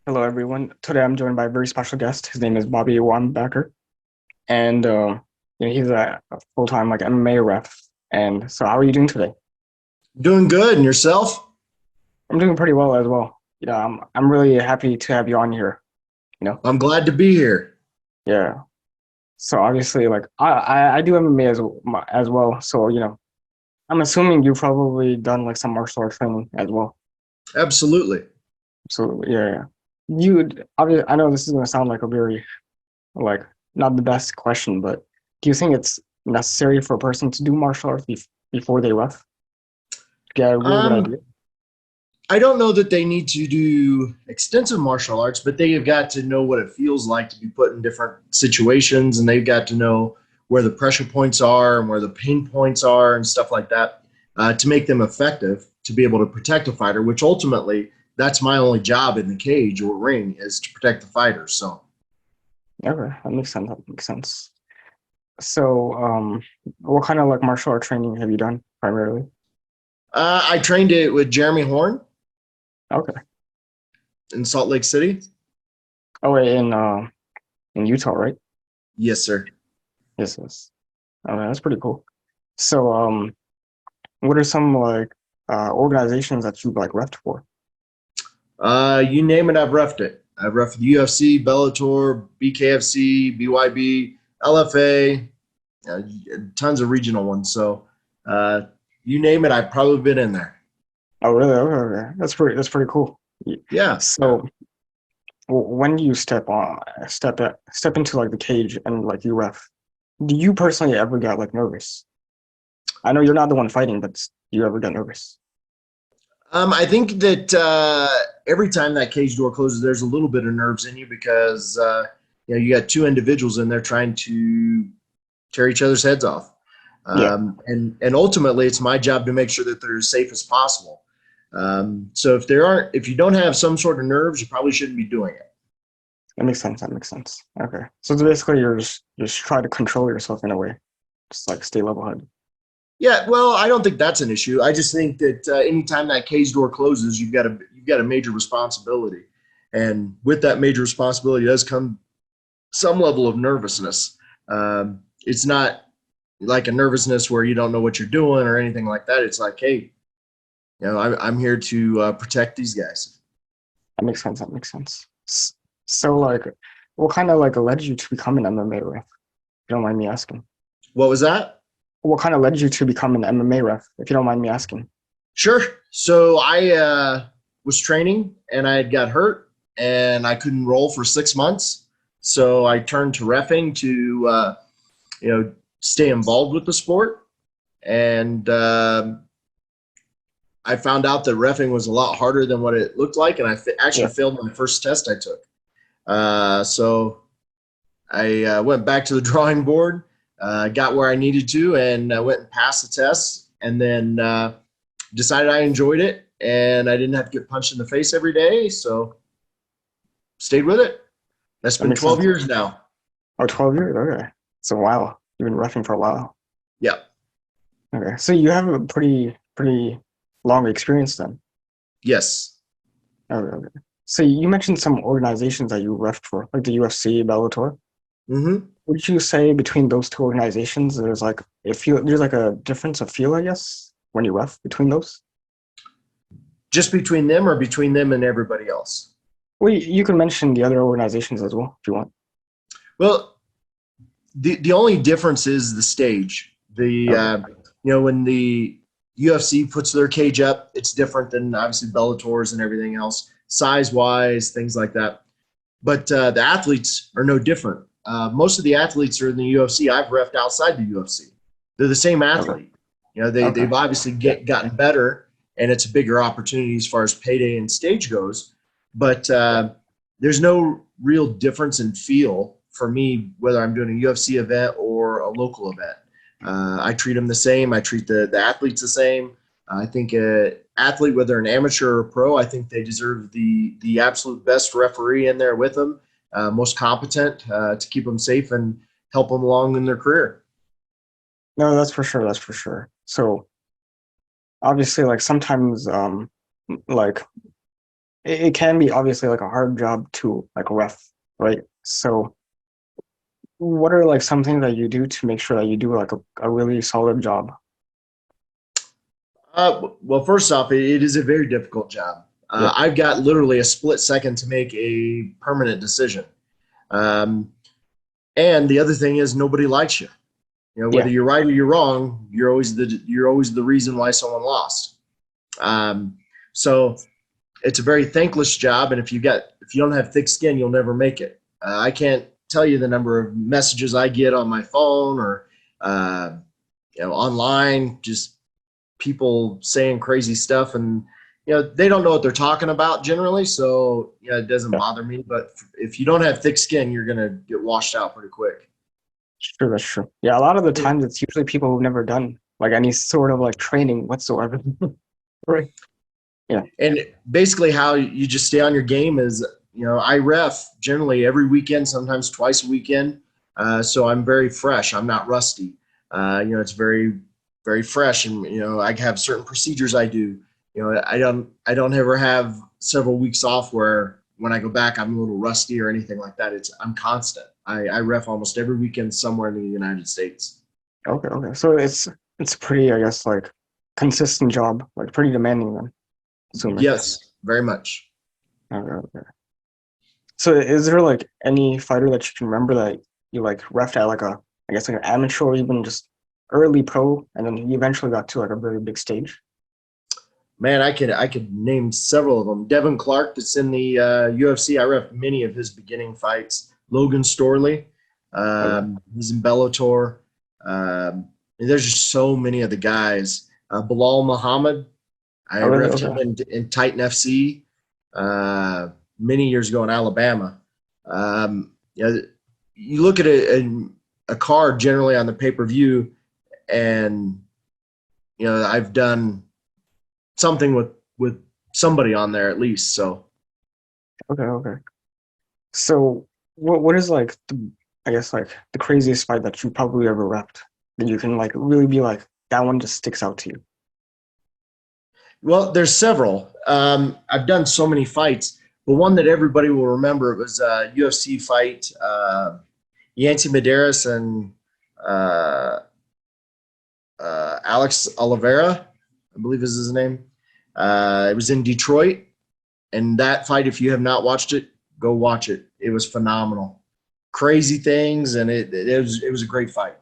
Hello, everyone. Today I'm joined by a very special guest. His name is Bobby Wombacher, and he's a full-time like MMA ref. And so, how are you doing today? Doing good. And yourself? I'm doing pretty well as well. I'm really happy to have you on here. You know, I'm glad to be here. yeah. So obviously, like I do MMA as well. So I'm assuming you've probably done like some martial arts training as well. Absolutely. So yeah. You obviously, I know this is gonna sound like a very like not the best question, but do you think it's necessary for a person to do martial arts before they ref? To get a really good Um, idea. I don't know that they need to do extensive martial arts, but they have got to know what it feels like to be put in different situations, and they've got to know where the pressure points are and where the pain points are and stuff like that to make them effective to be able to protect a fighter. Which ultimately, that's my only job in the cage or ring is to protect the fighter. So Okay, that makes sense. That makes sense. So, what kind of like martial art training have you done primarily? I trained it with Jeremy Horn Okay. in Salt Lake City. Oh, wait, in Utah, right? Yes, sir. Yes, yes. Okay, that's pretty cool. So, what are some like organizations that you've like refed for? You name it, I've roughed it. I've roughed the UFC, Bellator, BKFC, BYB, LFA, uh, tons of regional ones. So uh, you name it, I've probably been in there. Oh, really? Okay, okay. That's pretty cool. Yeah. So, when you step into like the cage and like you ref, do you personally ever get like nervous? I know you're not the one fighting, but do you ever get nervous? I think that every time that cage door closes, there's a little bit of nerves in you because you got two individuals in there trying to tear each other's heads off. Yeah, And ultimately, it's my job to make sure that they're as safe as possible. So if you don't have some sort of nerves, you probably shouldn't be doing it. that makes sense. That makes sense. Okay, so it's basically you're just trying to control yourself in a way, just like stay level headed. Yeah, well, I don't think that's an issue. I just think that anytime that cage door closes, you've got a major responsibility, and with that major responsibility does come some level of nervousness. It's not like a nervousness where you don't know what you're doing or anything like that. It's like, hey, I'm here to protect these guys. That makes sense. That makes sense. So like, what kind of like led you to become an MMA ref? If you don't mind me asking. What was that? What kind of led you to become an MMA ref? If you don't mind me asking. Sure. So I was training and I had got hurt and I couldn't roll for 6 months. So I turned to refing to stay involved with the sport. And I found out that refing was a lot harder than what it looked like, and actually Yeah, failed my first test I took. So I went back to the drawing board, got where I needed to, and went and passed the test, and then decided I enjoyed it, and I didn't have to get punched in the face every day, so stayed with it. That's that been makes 12 sense. years now. Oh, 12 years. Okay, it's a while. You've been refing for a while. Yeah. Okay, so you have a pretty long experience then. Yes. Okay, okay. So you mentioned some organizations that you left for, like the UFC, Bellator. Mm-hmm. Would you say between those two organizations, there's like a difference of feel, I guess, when you ref between those? Just between them or between them and everybody else? Well, you can mention the other organizations as well if you want. Well, the only difference is the stage. Okay, When the UFC puts their cage up, it's different than obviously Bellator's and everything else, size wise, things like that. But the athletes are no different. Most of the athletes are in the UFC. I've refed outside the UFC. They're the same okay, athlete. okay, They've obviously gotten better, and it's a bigger opportunity as far as payday and stage goes. But there's no real difference in feel for me whether I'm doing a UFC event or a local event. I treat them the same. I treat the athletes the same. I think an athlete, whether an amateur or pro, I think they deserve the absolute best referee in there with them, most competent to keep them safe and help them along in their career. no, that's for sure. That's for sure. So obviously, like sometimes, like it can be obviously like a hard job to like ref, right? So what are like some things that you do to make sure that you do like a really solid job? Well, first off, it is a very difficult job. Yeah, I've got literally a split second to make a permanent decision. Um, and the other thing is nobody likes you. You know, whether yeah, you're right or you're wrong, you're always the reason why someone lost. Um, so it's a very thankless job, and if you don't have thick skin, you'll never make it. I can't tell you the number of messages I get on my phone or uh, online, just people saying crazy stuff, and they don't know what they're talking about generally. So it doesn't yeah. bother me. But if you don't have thick skin, you're gonna get washed out pretty quick. Sure, that's true. Yeah, a lot of the times it's usually people who've never done like any sort of like training whatsoever. Right. Yeah. And basically, how you just stay on your game is, I ref generally every weekend, sometimes twice a weekend. So I'm very fresh. I'm not rusty. It's very, very fresh, and I have certain procedures I do. I don't ever have several weeks off where when I go back I'm a little rusty or anything like that. I'm constant. I ref almost every weekend somewhere in the United States. Okay, okay. So it's pretty, I guess, like consistent job, like pretty demanding then, assuming. Yes, very much. Okay, okay. So is there like any fighter that you can remember that you like refed at like I guess like an amateur or even just early pro, and then you eventually got to like a very big stage? Man, I could name several of them. Devin Clark, that's in the UFC. I ref many of his beginning fights. Logan Storley, Okay. he's in Bellator. And there's just so many of the guys. Bilal Muhammad, I Oh, really? refed him Okay. in Titan FC many years ago in Alabama. You look at a card generally on the pay per view, and I've done something with somebody on there at least. So Okay, okay. So what is like the I guess like the craziest fight that you probably ever repped that you can like really be like that one just sticks out to you? well, there's several. I've done so many fights, but one that everybody will remember, it was a UFC fight. Yancy Medeiros and uh, Alex Oliveira, I believe is his name. It was in Detroit, and that fight, if you have not watched it, go watch it. It was phenomenal. Crazy things, and it was a great fight.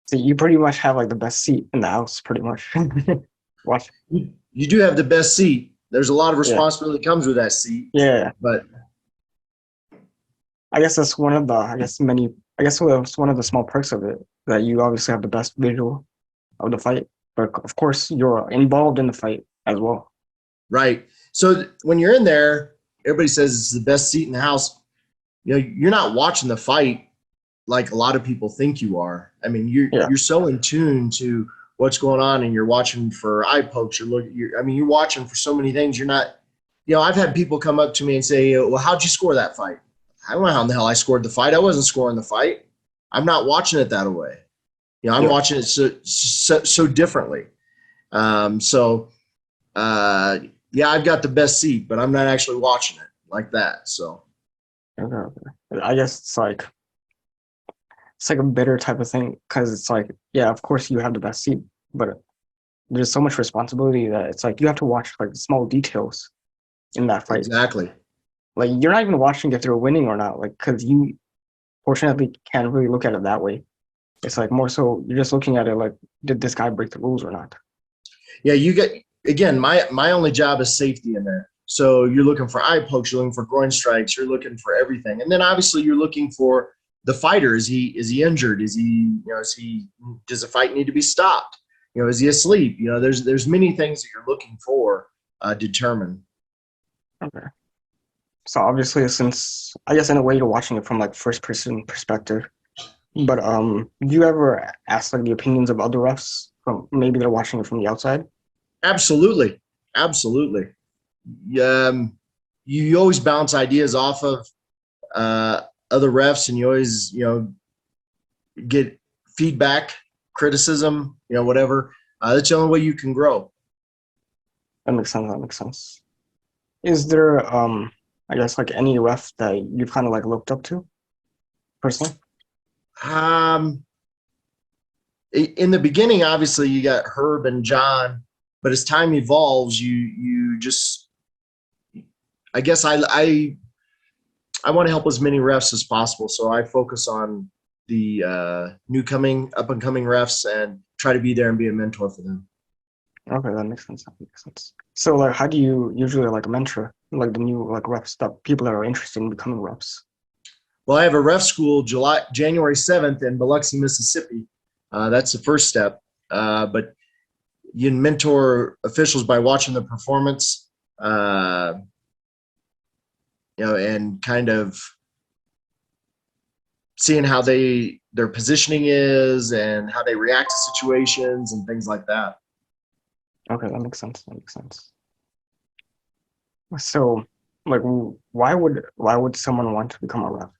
So you pretty much have like the best seat in the house, pretty much. Watch. You do have the best seat. There's a lot of Yeah. responsibility that comes with that seat, Yeah. but I guess that's one of the I guess many I guess it's one of the small perks of it that you obviously have the best visual of the fight. But of course you're involved in the fight as well. right. So when you're in there, everybody says it's the best seat in the house. You're not watching the fight like a lot of people think you are. I mean, you're Yeah. you're so in tune to what's going on, and you're watching for eye pokes. You're watching for so many things. You're not. I've had people come up to me and say, "Well, how'd you score that fight?" I don't know how in the hell I scored the fight. I wasn't scoring the fight. I'm not watching it that way. I'm Yeah. watching it so differently. So yeah, I've got the best seat, but I'm not actually watching it like that. So Okay, okay. I guess it's like a bitter type of thing because it's like, yeah, of course you have the best seat, but there's so much responsibility that it's like you have to watch like the small details in that fight. exactly. Like you're not even watching if they're winning or not, like because you fortunately can't really look at it that way. It's like more so you're just looking at it like, did this guy break the rules or not? Yeah, you get again. My only job is safety in there. So you're looking for eye pokes, you're looking for groin strikes, you're looking for everything, and then obviously you're looking for the fighter. Is he injured? Does the fight need to be stopped? Is he asleep? There's many things that you're looking for determine. Okay. So obviously, since I guess in a way you're watching it from like first person perspective, but do you ever ask like the opinions of other refs from maybe they're watching it from the outside? Absolutely, absolutely. Um, you always bounce ideas off of uh, other refs, and you always get feedback, criticism, whatever. That's the only way you can grow. That makes sense. That makes sense. Is there I guess like any ref that you've kind of like looked up to personally? Um, in the beginning, obviously, you got Herb and John, but as time evolves, you just, I guess, I want to help as many refs as possible, so I focus on the up and coming refs and try to be there and be a mentor for them. Okay, that makes sense. That makes sense. So like how do you usually like mentor like the new like reps that people that are interested in becoming reps? Well, I have a ref school January 7th in Biloxi, Mississippi. That's the first step. But you mentor officials by watching the performance, uh, and kind of seeing how their positioning is and how they react to situations and things like that. Okay, that makes sense. That makes sense. So like why would someone want to become a rep?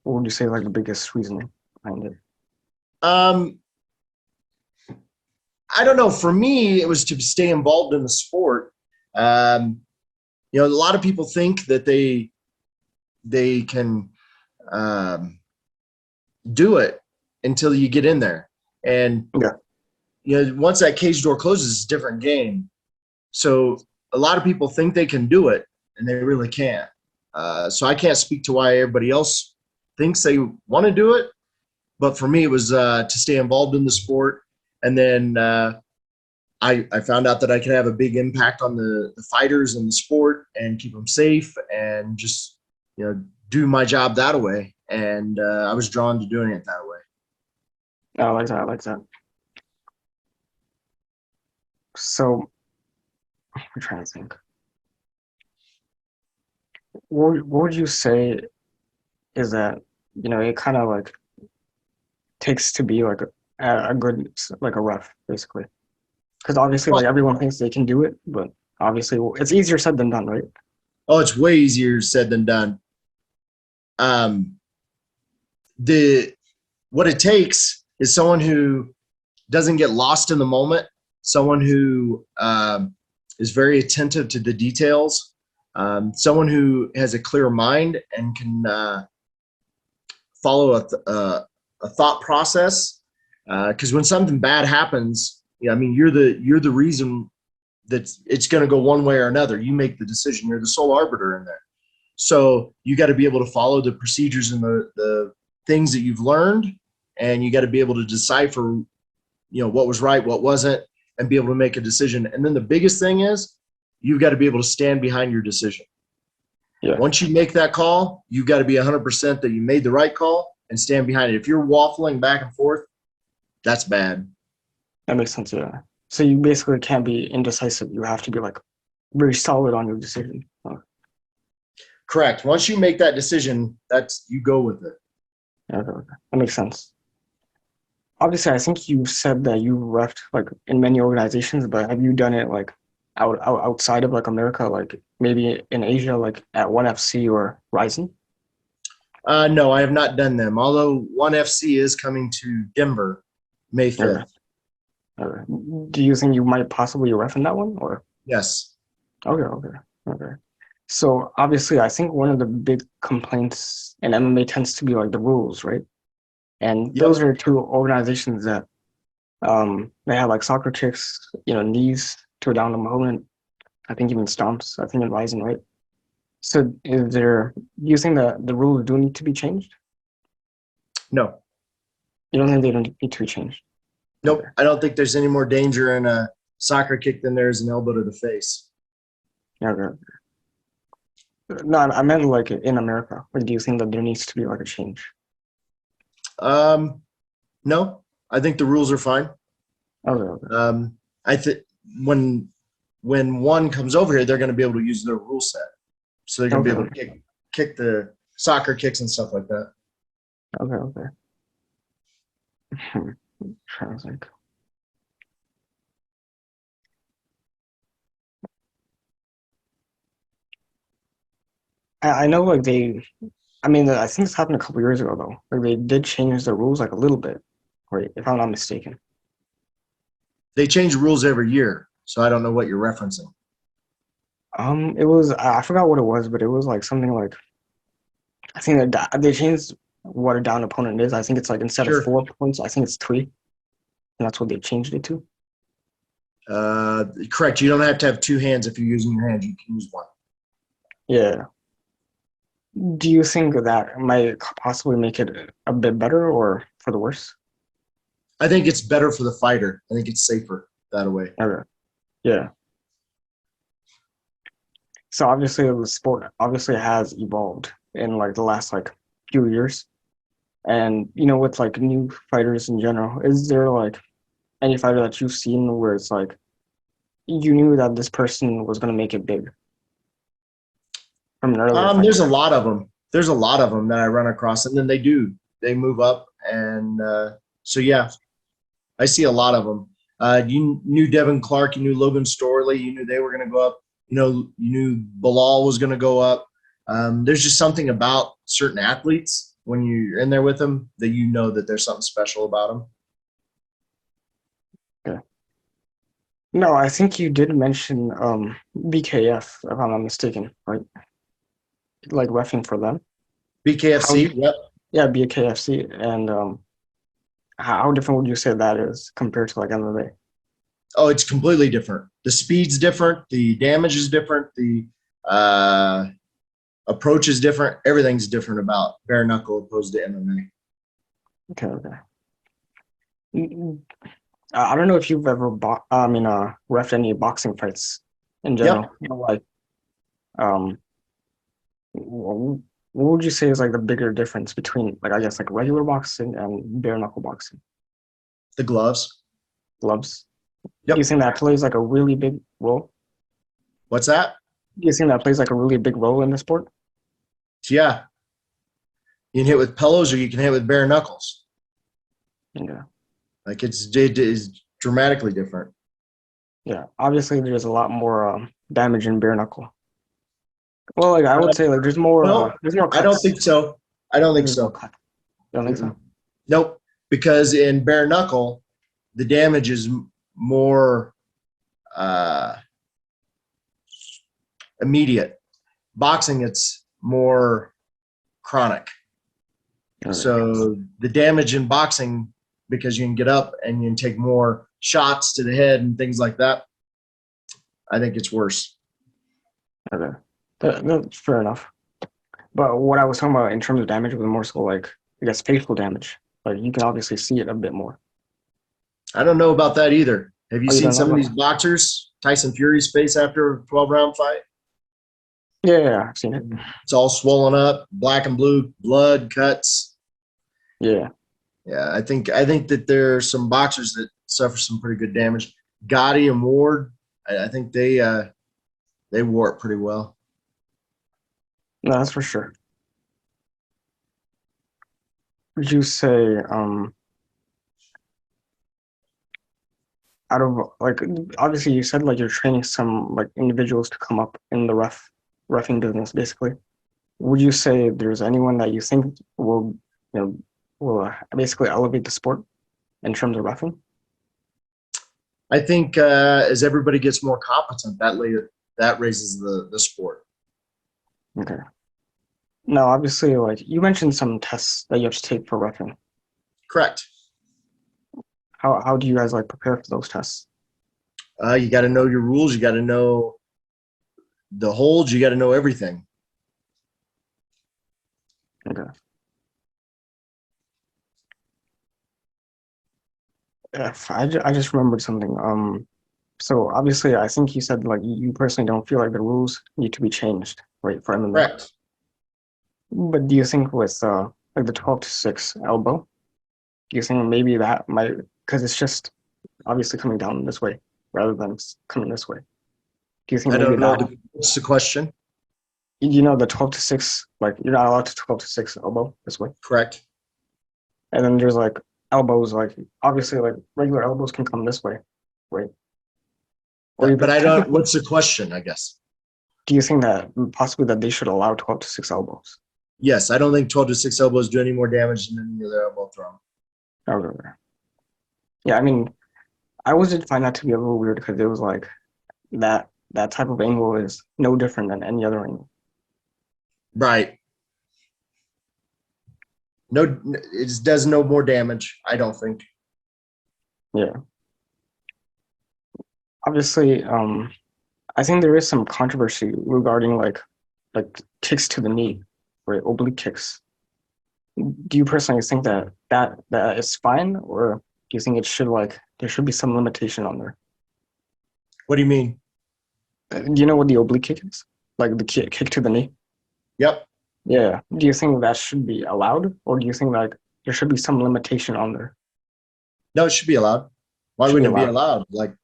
What would you say like the biggest reasoning behind it? Um, I don't know. For me, it was to stay involved in the sport. Um, a lot of people think that they can um, do it until you get in there, and Yeah. once that cage door closes, it's a different game. So a lot of people think they can do it, and they really can't. So I can't speak to why everybody else thinks they want to do it, but for me, it was to stay involved in the sport, and then I found out that I could have a big impact on the fighters in the sport and keep them safe, and just do my job that way. And I was drawn to doing it that way. I like that. I like that. So I'm trying to think. What would you say is that, it kind of like takes to be like a good like a ref basically? Because obviously Well, like everyone thinks they can do it, but obviously it's easier said than done, right? oh, it's way easier said than done. Um, the What it takes is someone who doesn't get lost in the moment, someone who is very attentive to the details, someone who has a clear mind and can follow a thought process. Because when something bad happens, I mean, you're the reason that it's going to go one way or another. You make the decision. You're the sole arbiter in there. So you got to be able to follow the procedures and the things that you've learned, and you got to be able to decipher, what was right, what wasn't, and be able to make a decision. And then the biggest thing is you've got to be able to stand behind your decision. Yeah, Once you make that call, you've got to be 100% that you made the right call and stand behind it. If you're waffling back and forth, that's bad. that makes sense. Yeah. So you basically can't be indecisive. You have to be like very solid on your decision. Correct. Once you make that decision, you go with it. Okay, okay. That makes sense. Obviously, I think you said that you left like in many organizations, but have you done it like outside of like America, like maybe in Asia, like at ONE FC or Ryzen? No, I have not done them. Although ONE FC is coming to Denver May Okay. 5th. Okay. Do you think you might possibly ref in that one or? Yes. Okay, okay, okay. So obviously, I think one of the big complaints in MMA tends to be like the rules, right? And those Yep. are two organizations that they have like soccer kicks, knees to a down the opponent. I think even stomps. I think in Ryzen, right? So do you think that the rules do need to be changed? No. You don't think they don't need to be changed? Okay. Nope. I don't think there's any more danger in a soccer kick than there is an elbow to the face. Okay. No, I meant like in America. Like, do you think that there needs to be like a change? Um, no, I think the rules are fine. Okay, okay. I think when when one comes over here, they're going to be able to use their rule set, so they're going to be able Okay, to kick the soccer kicks and stuff like that. okay, okay. Trying to think. I know like I mean, I think this happened a couple years ago though. Like they did change the rules like a little bit, right? If I'm not mistaken. They change rules every year, so I don't know what you're referencing. It was I forgot what it was, but it was like something like I think that they changed what a down opponent is. I think it's like instead of Sure. 4 points, I think it's three, and that's what they changed it to. Correct. You don't have to have two hands if you're using your hand. You can use one. Yeah. Do you think that might possibly make it a bit better or for the worse? I think it's better for the fighter. I think it's safer that way. Okay. Yeah. So obviously the sport obviously has evolved in like the last like few years. And with like new fighters in general, is there like any fighter that you've seen where it's like you knew that this person was gonna make it big from an earlier There's fighter? a lot of them. There's a lot of them that I run across, and then they do. They move up, and so yeah, I see a lot of them. You knew Devin Clark, you knew Logan Storley, you knew they were going to go up. You knew Bilal was going to go up. There's just something about certain athletes when you're in there with them that you know that there's something special about them. Yeah. No, I think you did mention BKF, if I'm not mistaken, right? Like reffing for them. How BKFC, yep. Yeah, BKFC, and how different would you say that is compared to like MMA? Oh, it's completely different. The speed's different. The damage is different. The uh, approach is different. Everything's different about bare knuckle opposed to Okay, okay. Mm, I don't know if you've ever ref any boxing fights in MMA. general. Like, um, what would you say is like the bigger difference between like I guess like regular boxing and bare knuckle boxing? The gloves. Gloves. Do you Yep. think that plays like a really big role? What's that? Do you think that plays like a really big role in the sport? Yeah. You can hit with pillows or you can hit with bare knuckles. Yeah, Like it is dramatically different. yeah. Obviously, there's a lot more damage in bare knuckle. Well, like I would say, like No, there's more I don't cuts. think so. I don't think There's more so. cut. You don't think Mm-mm. so? Nope. Because in bare knuckle, the damage is more uh, immediate. Boxing, it's more chronic. Okay. So the damage in boxing, because you can get up and you can take more shots to the head and things like that, I think it's worse. Okay. That's fair enough. But what I was talking about in terms of damage was more so like I guess facial damage. Like you can obviously see it a bit more. I don't know about that either. Have you Oh, you seen don't some of know? these boxers, Tyson Fury's face after a 12-round fight? Yeah, I've seen it. It's all swollen up, black and blue, blood, cuts. Yeah. Yeah, I think that there are some boxers that suffer some pretty good damage. Gotti and Ward, I think they wore it pretty well. No, that's for sure. Would you say out of like obviously you said like you're training some like individuals to come up in the roughing business basically. Would you say there's anyone that you think will basically elevate the sport in terms of roughing? I think as everybody gets more competent, that raises the sport. Okay. No, obviously like you mentioned some tests that you have to take for roughing. Correct. How do you guys like prepare for those tests? You got to know your rules. You got to know the holds. You got to know everything. Okay. I just remembered something. So obviously, I think you said like you personally don't feel like the rules need to be changed, right, for MMA. Correct. But do you think with like the 12-6 elbow, do you think maybe that might because it's just obviously coming down this way rather than coming this way? Do you think I maybe don't know. that What's the question? the 12-6 like you're not allowed to 12-6 elbow this way, Correct. and then there's like elbows like obviously like regular elbows can come this way, right? Or But even I don't. technically, What's the question? I guess. do you think that possibly that they should allow 12-6 elbows? Yes, I don't think 12-6 elbows do any more damage than any other elbow throw. Okay. Yeah, I mean, I always did find that to be a little weird because it was like that that type of angle is no different than any other angle. Right. No, it does no more damage, I don't think. Yeah. Obviously, I think there is some controversy regarding like kicks to the knee, right? Oblique kicks. Do you personally think that is fine, or do you think it should like there should be some limitation on there? What do you mean? Do you know what the oblique kick is? Like the kick to the knee? Yep. Yeah. Do you think that should be allowed, or do you think like there should be some limitation on there? No, it should be allowed. Why Should be wouldn't it be allowed allowed? Like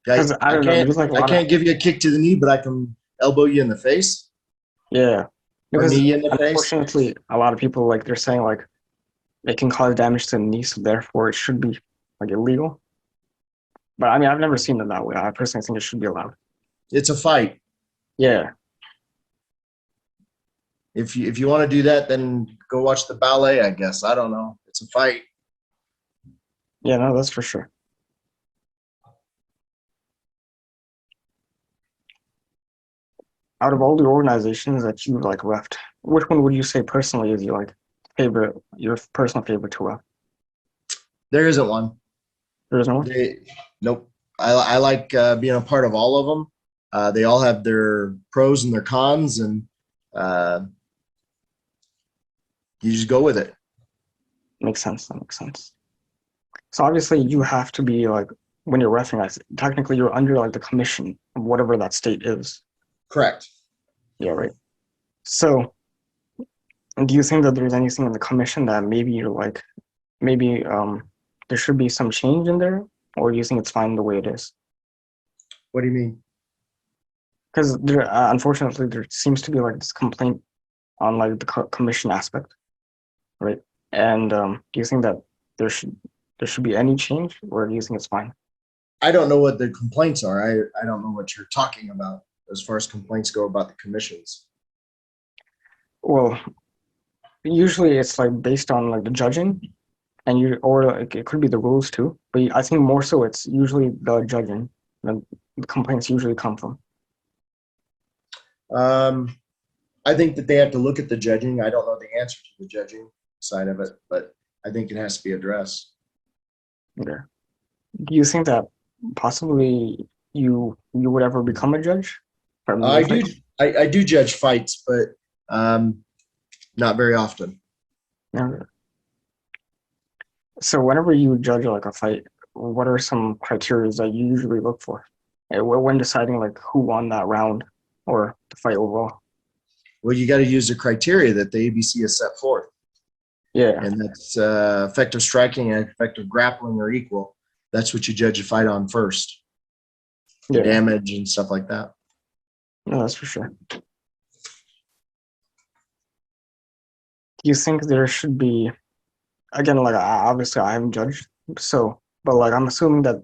because I I don't know. can't There's like a I lot of can't give you a kick to the knee, but I can elbow you in the face yeah. or Because knee you in the face. unfortunately, a lot of people like they're saying like it can cause damage to the knee, so therefore it should be like illegal. But I mean, I've never seen it that way. I personally think it should be allowed. It's a fight. Yeah, If you want to do that, then go watch the ballet, I guess. I don't know. It's a fight. yeah, no, that's for sure. Out of all the organizations that you like left, which one would you say personally is your like favorite, your personal favorite to left? There isn't one. There is no one. They, nope. I like being a part of all of them. They all have their pros and their cons, and uh, you just go with it. Makes sense. That makes sense. So obviously, you have to be like when you're refing. Technically, you're under like the commission of whatever that state is. Correct. Yeah, right. So, do you think that there's anything in the commission that maybe you're like maybe there should be some change in there, or do you think it's fine the way it is? What do you mean? Because there, unfortunately, there seems to be like this complaint on like the commission aspect, right? And do you think that there should there should be any change, or do you think it's fine? I don't know what the complaints are. I don't know what you're talking about as far as complaints go about the commissions. Well, usually it's like based on like the judging, and you or like, it could be the rules too. But I think more so it's usually the judging that the complaints usually come from. Um, I think that they have to look at the judging. I don't know the answer to the judging side of it, but I think it has to be addressed. Yeah. Do you think that possibly you would ever become a judge from I your do fights? I do judge fights, but um, not very often. Yeah. So whenever you judge like a fight, what are some criteria that you usually look for when deciding like who won that round or the fight overall? Well, you got to use the criteria that the ABC has set forth, Yeah, and that's effective striking and effective grappling are equal. That's what you judge a fight on first, the yeah, damage and stuff like that. no, that's for sure. Do you think there should be again like obviously I haven't judged, so but like I'm assuming that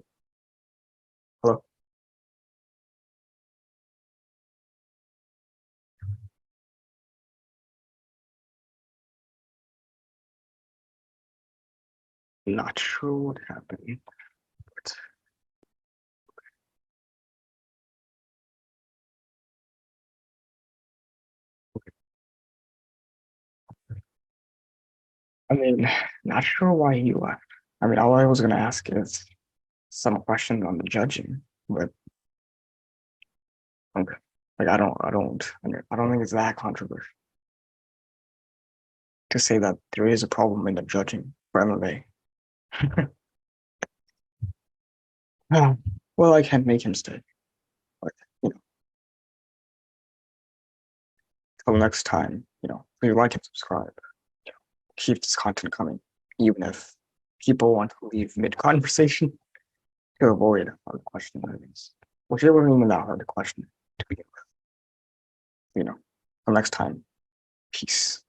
hello, not sure what happened. But, I mean, not sure why he left. I mean, all I was gonna ask is some questions on the judging, but okay. Like I don't think it's that controversial to say that there is a problem in the judging for MMA. Well, I can't make him stay. But you know, till next time, please like and subscribe. Keep this content coming, even if people want to leave mid conversation to avoid hard question items, which it wasn't even that hard a question to begin with. Till next time, peace.